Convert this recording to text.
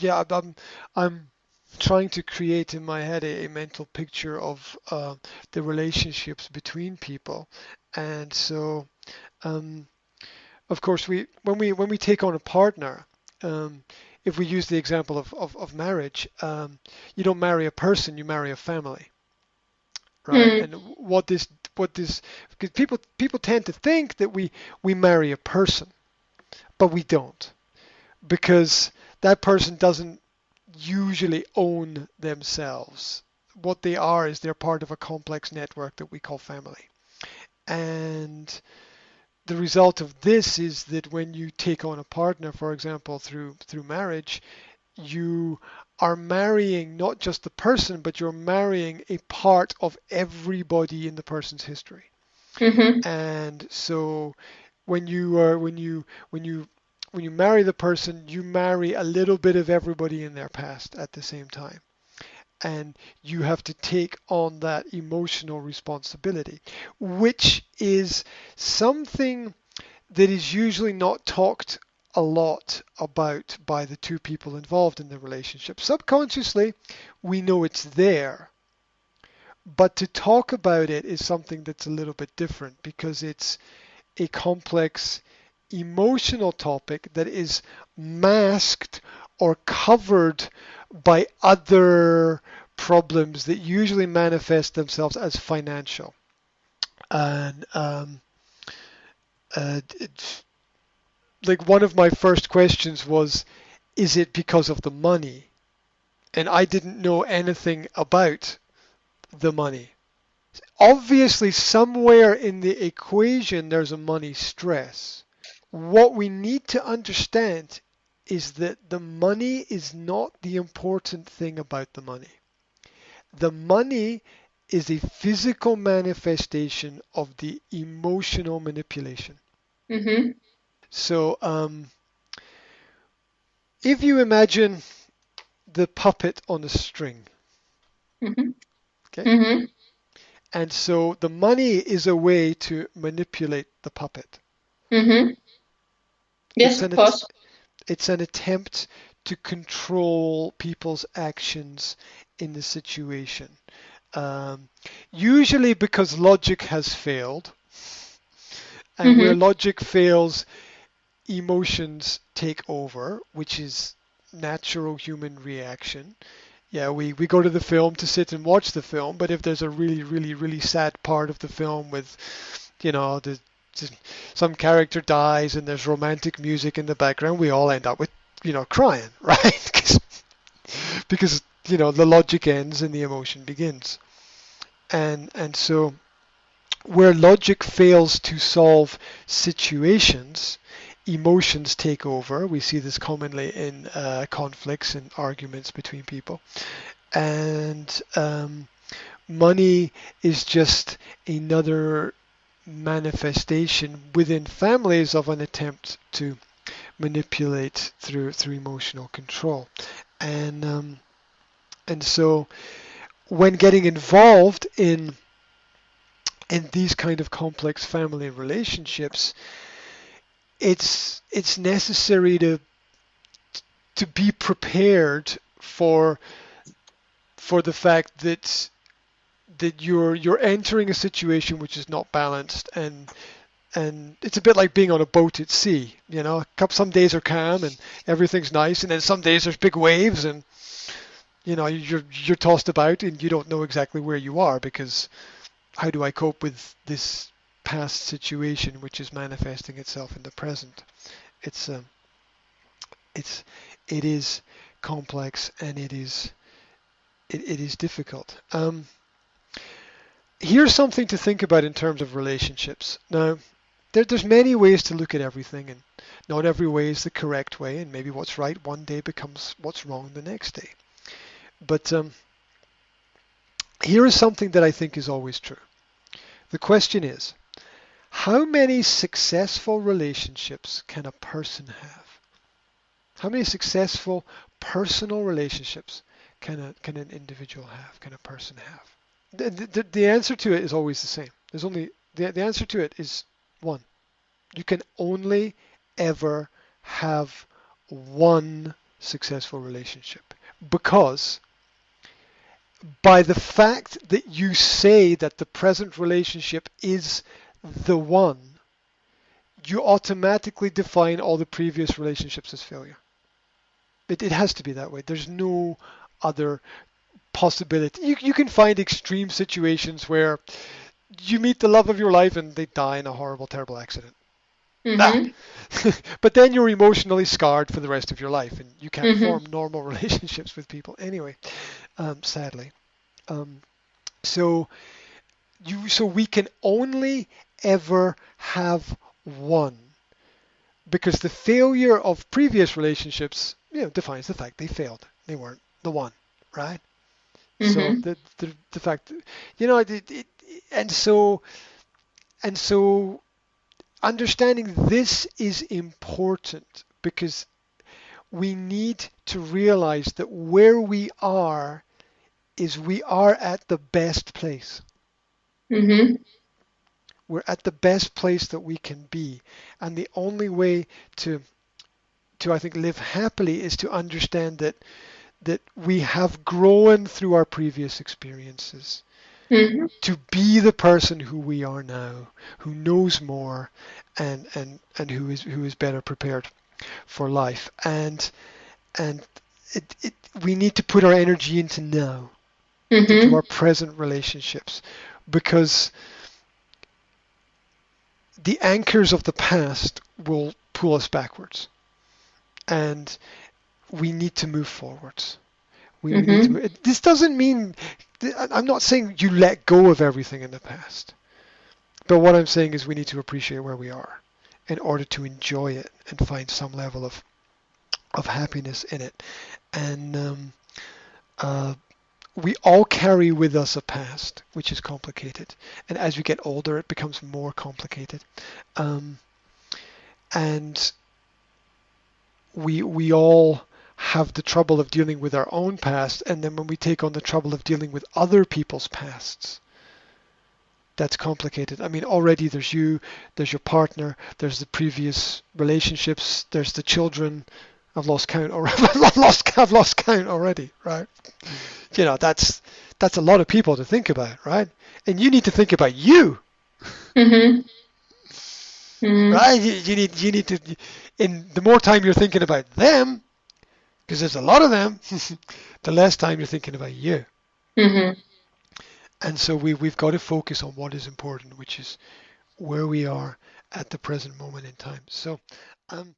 Yeah, I'm trying to create in my head a mental picture of the relationships between people, and so um, of course when we take on a partner, um, if we use the example of marriage, you don't marry a person, you marry a family, right? Mm. And what this because people tend to think that we marry a person, but we don't because that person doesn't usually own themselves. What they are is they're part of a complex network that we call family. And the result of this is that when you take on a partner, for example, through marriage, you are marrying not just the person, but you're marrying a part of everybody in the person's history. Mm-hmm. And so when you marry the person, you marry a little bit of everybody in their past at the same time. And you have to take on that emotional responsibility, which is something that is usually not talked a lot about by the two people involved in the relationship. Subconsciously, we know it's there, but to talk about it is something that's a little bit different because it's a complex emotional topic that is masked or covered by other problems that usually manifest themselves as financial. And it's like one of my first questions was, is it because of the money? And I didn't know anything about the money. Obviously, somewhere in the equation, there's a money stress. What we need to understand is that the money is not the important thing about the money. The money is a physical manifestation of the emotional manipulation. Mm-hmm. So, if you imagine the puppet on a string, Mm-hmm. okay, Mm-hmm. and so the money is a way to manipulate the puppet. Mm-hmm. Yes, It's of an course. it's an attempt to control people's actions in the situation. Um, Usually because logic has failed, and where Mm-hmm. logic fails, emotions take over, which is natural human reaction. Yeah, we go to the film to sit and watch the film, but if there's a really, really, really sad part of the film with, you know, some character dies and there's romantic music in the background, we all end up with, crying, right? Because, the logic ends and the emotion begins. And so where logic fails to solve situations, emotions take over. We see this commonly in conflicts and arguments between people. And money is just another manifestation within families of an attempt to manipulate through emotional control. And so when getting involved in these kind of complex family relationships, it's necessary to be prepared for the fact that you're entering a situation which is not balanced, and it's a bit like being on a boat at sea. Some days are calm and everything's nice, and then some days there's big waves, and you're tossed about and you don't know exactly where you are because how do I cope with this past situation which is manifesting itself in the present? It's um, it's it is complex and it is difficult. Here's something to think about in terms of relationships. Now, there's many ways to look at everything, and not every way is the correct way, and maybe what's right one day becomes what's wrong the next day. But here is something that I think is always true. The question is, how many successful relationships can a person have? How many successful personal relationships can an individual have? Can a person have? The answer to it is always the same. There's only the answer to it is one. You can only ever have one successful relationship. Because by the fact that you say that the present relationship is the one, you automatically define all the previous relationships as failure. It has to be that way. There's no other possibility. You can find extreme situations where you meet the love of your life and they die in a horrible, terrible accident. Ah. Mhm. But then you're emotionally scarred for the rest of your life and you can't Mhm. form normal relationships with people anyway, sadly. Um, so so we can only ever have one because the failure of previous relationships, defines the fact they failed. They weren't the one, right? So Mhm. the fact, and so and so understanding this is important because we need to realize that where we are is we are at the best place. Mhm. We're at the best place that we can be. And the only way to I think live happily is to understand that we have grown through our previous experiences Mhm. to be the person who we are now, who knows more and who is better prepared for life. And we need to put our energy into now, into our Mhm. present relationships, because the anchors of the past will pull us backwards, and we need to move forwards. We need to Mhm. move. This doesn't mean I'm not saying you let go of everything in the past, but what I'm saying is we need to appreciate where we are in order to enjoy it and find some level of happiness in it. And uh, we all carry with us a past, which is complicated. And as we get older, it becomes more complicated. Um, and we all have the trouble of dealing with our own past, and then when we take on the trouble of dealing with other people's pasts, that's complicated. I mean, already there's you, there's your partner, there's the previous relationships, there's the children. I've lost count already. I've lost count already, right? That's a lot of people to think about, right? And you need to think about you, Mhm. Mhm. right? You need to, and the more time you're thinking about them, because there's a lot of them, the less time you're thinking about you. Mhm. And so we've got to focus on what is important, which is where we are at the present moment in time. So, um,